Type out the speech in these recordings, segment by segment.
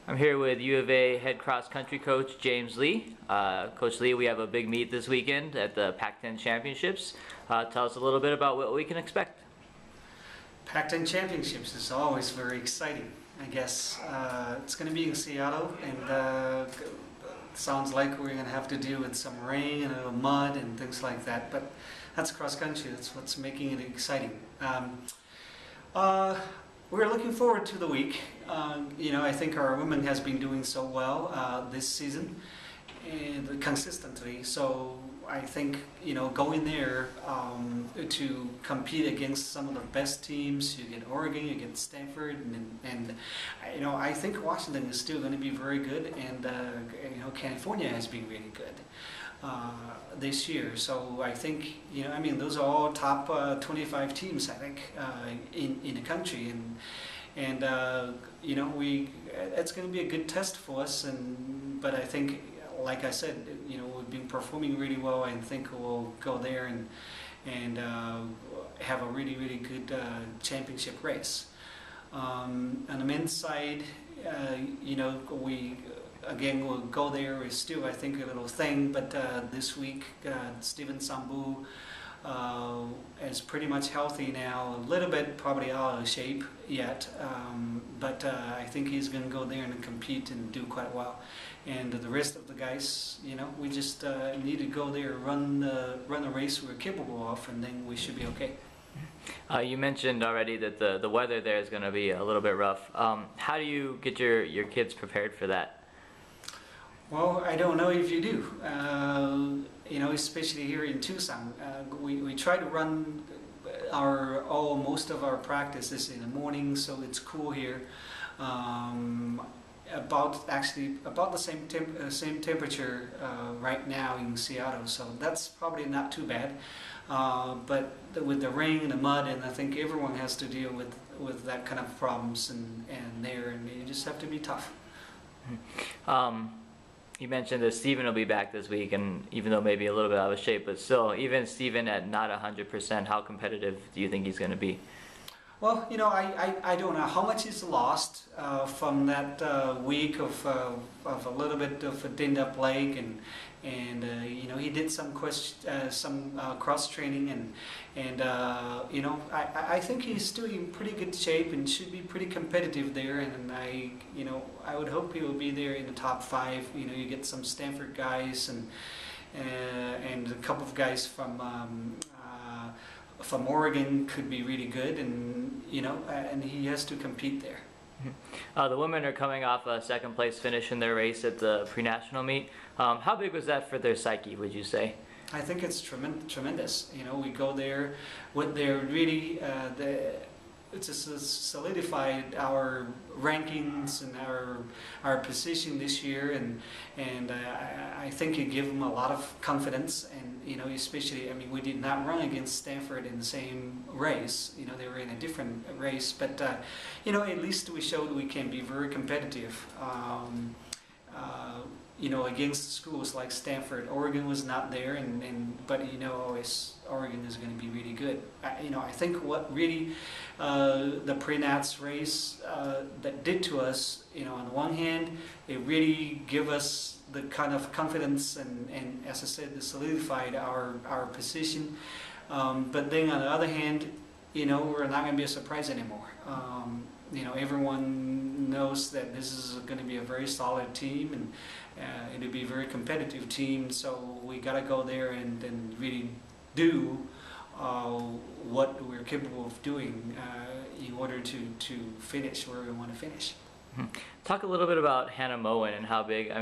I'm here with U of A head cross country coach James Lee. Coach Lee, we have a big meet this weekend at the Pac-10 Championships. Tell us a little bit about what we can expect. Pac-10 Championships is always very exciting, I guess. It's going to be in Seattle, and sounds like we're going to have to deal with some rain and a little mud and things like that, but that's cross country. That's what's making it exciting. We're looking forward to the week. I think our women has been doing so well this season and consistently. So I think going there to compete against some of the best teams. You get Oregon, you get Stanford, and I think Washington is still going to be very good, and California has been really good this year. So I think those are all top 25 teams, I think, in the country, and it's going to be a good test for us. But I think, like I said, we've been performing really well. I think we'll go there and have a really good championship race. On the men's side, we'll go there. It's still, I think, a little thing, but this week, Stephen Sambu is pretty much healthy now, a little bit probably out of shape yet, but I think he's going to go there and compete and do quite well. And the rest of the guys, we just need to go there, run the race we're capable of, and then we should be okay. You mentioned already that the weather there is going to be a little bit rough. How do you get your kids prepared for that? Well, I don't know if you do. Especially here in Tucson, we try to run most of our practices in the morning, so it's cool here. About the same temperature right now in Seattle, so that's probably not too bad. But with the rain and the mud, and I think everyone has to deal with that kind of problems, and you just have to be tough. You mentioned that Stephen will be back this week, and even though maybe a little bit out of shape, but still, even Stephen at not 100%, how competitive do you think he's going to be? Well, I don't know how much is lost from that week of a little bit of a dinged up leg, and he did some cross training, and I think he's still in pretty good shape and should be pretty competitive there, and I would hope he will be there in the top 5. You get some Stanford guys and a couple of guys from Oregon could be really good, and he has to compete there. The women are coming off a second place finish in their race at the pre-national meet. How big was that for their psyche, would you say? I think it's tremendous. We go there with their really it just solidified our rankings and our position this year, and I think it gave them a lot of confidence, and especially, we did not run against Stanford in the same race. They were in a different race, but at least we showed we can be very competitive. Against schools like Stanford. Oregon was not there, but always Oregon is going to be really good. I think what really the pre-nats race that did to us, on the one hand, it really gave us the kind of confidence, and as I said, it solidified our position. But then on the other hand, we're not going to be a surprise anymore. Everyone knows that this is going to be a very solid team, and it'll be a very competitive team, so we got to go there and really do what we're capable of doing in order to finish where we want to finish. Talk a little bit about Hannah Moen and how big,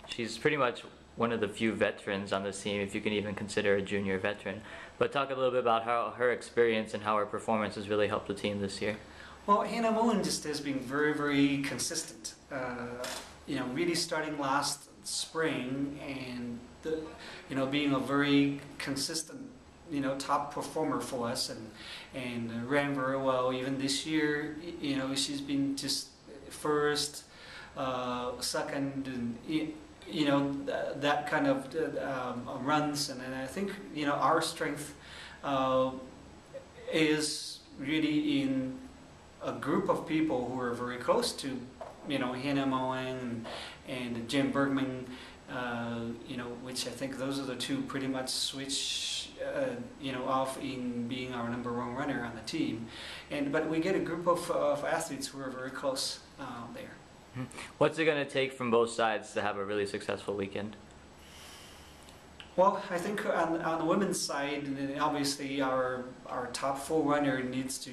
she's pretty much one of the few veterans on this team, if you can even consider a junior veteran. But talk a little bit about how her experience and how her performance has really helped the team this year. Well, Hannah Moen just has been very consistent. Really starting last spring, and being a very consistent top performer for us, and ran very well. Even this year, she's been just first, second, and that kind of runs, and I think our strength is really in a group of people who are very close to Hannah Moen and Jim Bergman, which I think those are the two pretty much switch, off in being our #1 runner on the team. But we get a group of athletes who are very close there. What's it going to take from both sides to have a really successful weekend? Well, I think on the women's side, obviously our top 4 runner needs to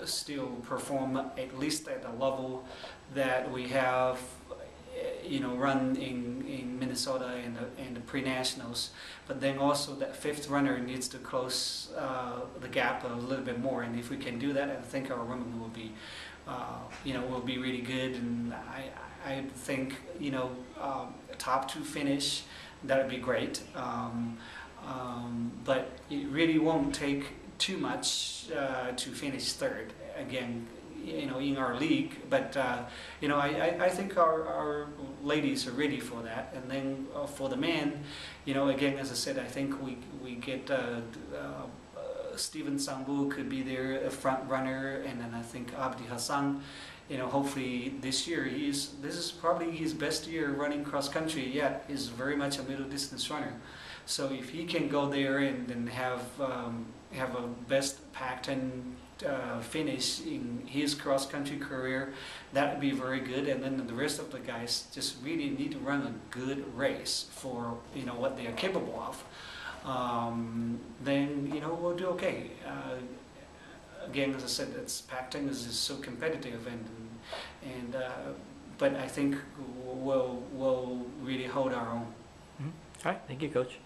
still perform at least at the level that we have, run in Minnesota and the pre-nationals. But then also that 5th runner needs to close the gap a little bit more. And if we can do that, I think our women will be, will be really good. And I think, top 2 finish. That would be great, but it really won't take too much to finish 3rd again, in our league. But I think our ladies are ready for that. And then for the men, again, as I said, I think we get Stephen Sambu could be there, a front runner, and then I think Abdi Hassan. Hopefully this year this is probably his best year running cross country yet. Is very much a middle distance runner. So if he can go there and then have a best Pac-10 finish in his cross country career, that would be very good. And then the rest of the guys just really need to run a good race for what they are capable of. Then we'll do okay. Again, as I said, Pac-10 is so competitive, but I think we'll really hold our own. All right, thank you, Coach.